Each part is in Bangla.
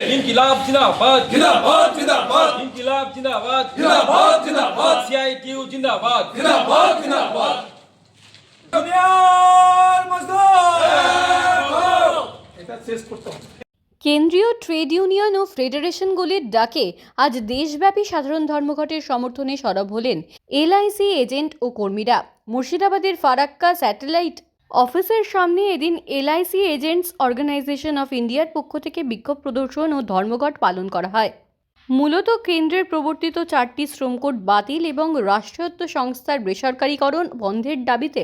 ইনকিলাব জিন্দাবাদ জিন্দাবাদ জিন্দাবাদ ইনকিলাব জিন্দাবাদ জিন্দাবাদ জিন্দাবাদ সিআইটিউ জিন্দাবাদ জিন্দাবাদ জিন্দাবাদ দুনিয়ার মজদুর এটা শেষ করতে হবে। কেন্দ্রীয় ট্রেড ইউনিয়ন ও ফেডারেশনগুলির ডাকে আজ দেশব্যাপী সাধারণ ধর্মঘটের সমর্থনে সরব হলেন এলআইসি এজেন্ট ও কর্মীরা। মুর্শিদাবাদের ফারাক্কা স্যাটেলাইট অফিসের সামনে এদিন এলআইসি এজেন্টস অর্গানাইজেশন অফ ইন্ডিয়ার পক্ষ থেকে বিক্ষোভ প্রদর্শন ও ধর্মঘট পালন করা হয়। মূলত কেন্দ্রের প্রবর্তিত 4টি শ্রম কোড বাতিল এবং রাষ্ট্রায়ত্ত সংস্থার বেসরকারীকরণ বন্ধের দাবিতে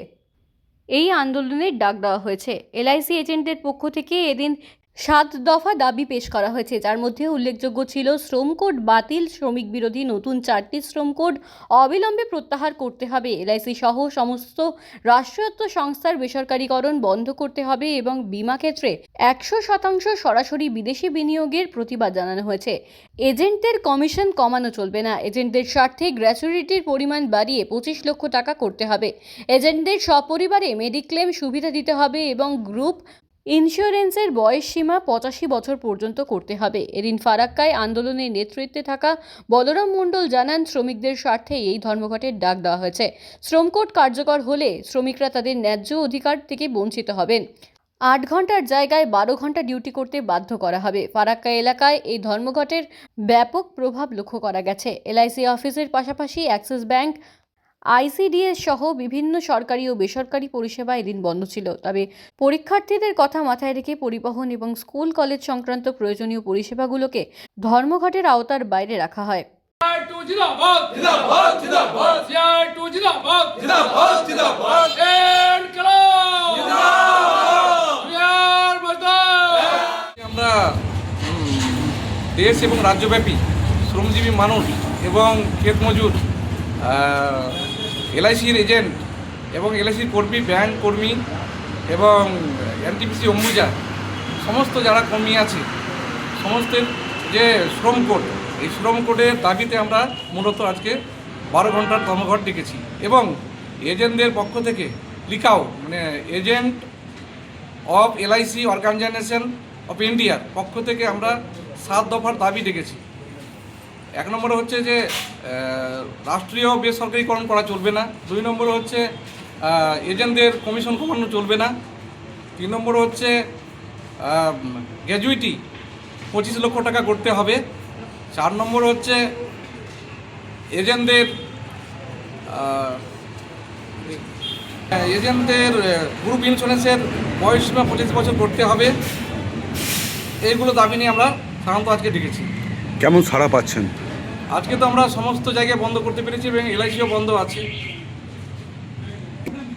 এই আন্দোলনের ডাক দেওয়া হয়েছে। এলআইসি এজেন্টদের পক্ষ থেকে এদিন 7 দফা দাবি পেশ করা হয়েছে, যার মধ্যে উল্লেখযোগ্য ছিল শ্রম কোড বাতিল, শ্রমিক বিরোধী নতুন 4টি শ্রম কোড অবিলম্বে প্রত্যাহার করতে হবে, এলআইসি সহ সমস্ত রাষ্ট্রায়ত্ত সংস্থার বেসরকারীকরণ বন্ধ করতে হবে এবং বিমা ক্ষেত্রে 100% সরাসরি বিদেশি বিনিয়োগের প্রতিবাদ জানানো হয়েছে। এজেন্টদের কমিশন কমানো চলবে না, এজেন্টদের স্বার্থে গ্র্যাচুইটির পরিমাণ বাড়িয়ে 25 লক্ষ টাকা করতে হবে, এজেন্টদের সপরিবারে মেডিক্লেম সুবিধা দিতে হবে এবং গ্রুপ ইন্স্যুরেন্সের বয়স সীমা 85 বছর পর্যন্ত করতে হবে। এদিন ফারাক্কায় আন্দোলনের নেতৃত্বে থাকা বলরাম মণ্ডল জানান, শ্রমিকদের স্বার্থে এই ধর্মঘটের ডাক দেওয়া হয়েছে। শ্রম কোড কার্যকর হলে শ্রমিকরা তাদের ন্যায্য অধিকার থেকে বঞ্চিত হবেন। 8 ঘন্টার জায়গায় 12 ঘন্টা ডিউটি করতে বাধ্য করা হবে। ফারাক্কা এলাকায় এই ধর্মঘটের ব্যাপক প্রভাব লক্ষ্য করা গেছে। এলআইসি অফিসের পাশাপাশি অ্যাক্সিস ব্যাংক, আইসিডিএস সহ বিভিন্ন সরকারি ও বেসরকারি পরিষেবা এদিন বন্ধ ছিল। তবে পরীক্ষার্থীদের কথা মাথায় রেখে পরিবহন এবং স্কুল কলেজ সংক্রান্ত প্রয়োজনীয় পরিষেবাগুলোকে ধর্মঘটের আওতার বাইরে রাখা হয়। জিন্দাবাদ জিন্দাবাদ জিন্দাবাদ সিআইটিউ জিন্দাবাদ জিন্দাবাদ জিন্দাবাদ ইনকিলাব জিন্দাবাদ দুনিয়ার মজদুর। আমরা দেশ এবং রাজ্যব্যাপী শ্রমজীবী মানুষ এবং ক্ষেত মজুর, এলআইসির এজেন্ট এবং এলআইসির কর্মী, ব্যাংক কর্মী এবং এনটিপিসি অম্বুজা সমস্ত যারা কর্মী আছে, সমস্তের যে শ্রম কোড, এই শ্রম কোডের দাবিতে আমরা মূলত আজকে 12 ঘন্টার ধর্মঘট ডেকেছি এবং এজেন্টদের পক্ষ থেকে লিখাও মানে agent of LIC organization of ইন্ডিয়ার পক্ষ থেকে আমরা 7 দফার দাবি ডেকেছি। 1 নম্বরে হচ্ছে যে রাষ্ট্রীয় বেসরকারীকরণ করা চলবে না। 2 নম্বরে হচ্ছে এজেন্টদের কমিশন কমানো চলবে না। 3 নম্বরে হচ্ছে গ্র্যাচুইটি 25 লক্ষ টাকা করতে হবে। 4 নম্বরে হচ্ছে এজেন্টদের গ্রুপ ইন্স্যুরেন্সের বয়স সীমা 25 বছর করতে হবে। এইগুলো দাবি নিয়ে আমরা সাধারণত আজকে ডেকেছি। কেমন সাড়া পাচ্ছেন? আজকে তো আমরা সমস্ত জায়গায় বন্ধ করতে পেরেছি এবং এলআইসিও বন্ধ আছে।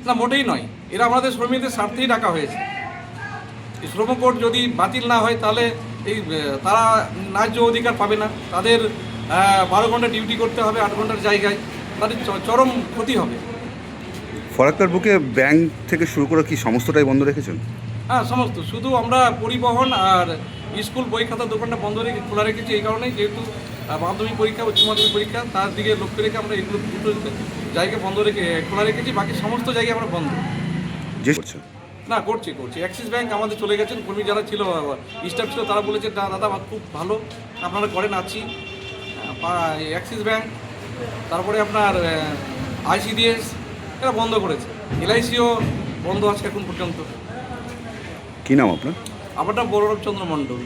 না, মোটেই নয়, এরা আমাদের শ্রমিকদের স্বার্থেই ডাকা হয়েছে। এই শ্রম কোড যদি বাতিল না হয় তাহলে তারা ন্যায্য অধিকার পাবে না, তাদের 12 ঘন্টা ডিউটি করতে হবে 8 ঘন্টার জায়গায়, তাদের চরম ক্ষতি হবে। ফরাক্কার বুকে ব্যাংক থেকে শুরু করে কি সমস্তটাই বন্ধ রেখেছেন? হ্যাঁ, সমস্ত, শুধু আমরা পরিবহন আর স্কুল বই খাতার দোকানটা বন্ধ রেখে খোলা রেখেছি এই কারণেই, যেহেতু মাধ্যমিক পরীক্ষা, উচ্চ মাধ্যমিক পরীক্ষা, তার দিকে লক্ষ্য রেখে আমরা এগুলো দুটো জায়গা বন্ধ রেখে খোলা রেখেছি। বাকি সমস্ত জায়গায় আমরা বন্ধ যে করছে না করছি। অ্যাক্সিস ব্যাংক আমাদের চলে গেছেন, কর্মী যারা ছিল, স্টাফ ছিল, তারা বলেছে দাদা খুব ভালো আপনারা করেন, আছি। অ্যাক্সিস ব্যাংক, তারপরে আপনার আইসিডিএস এরা বন্ধ করেছে। এলআইসিও বন্ধ আছে এখন পর্যন্ত। কি নাম আপনার? আমারটা বলরাম চন্দ্র মণ্ডল।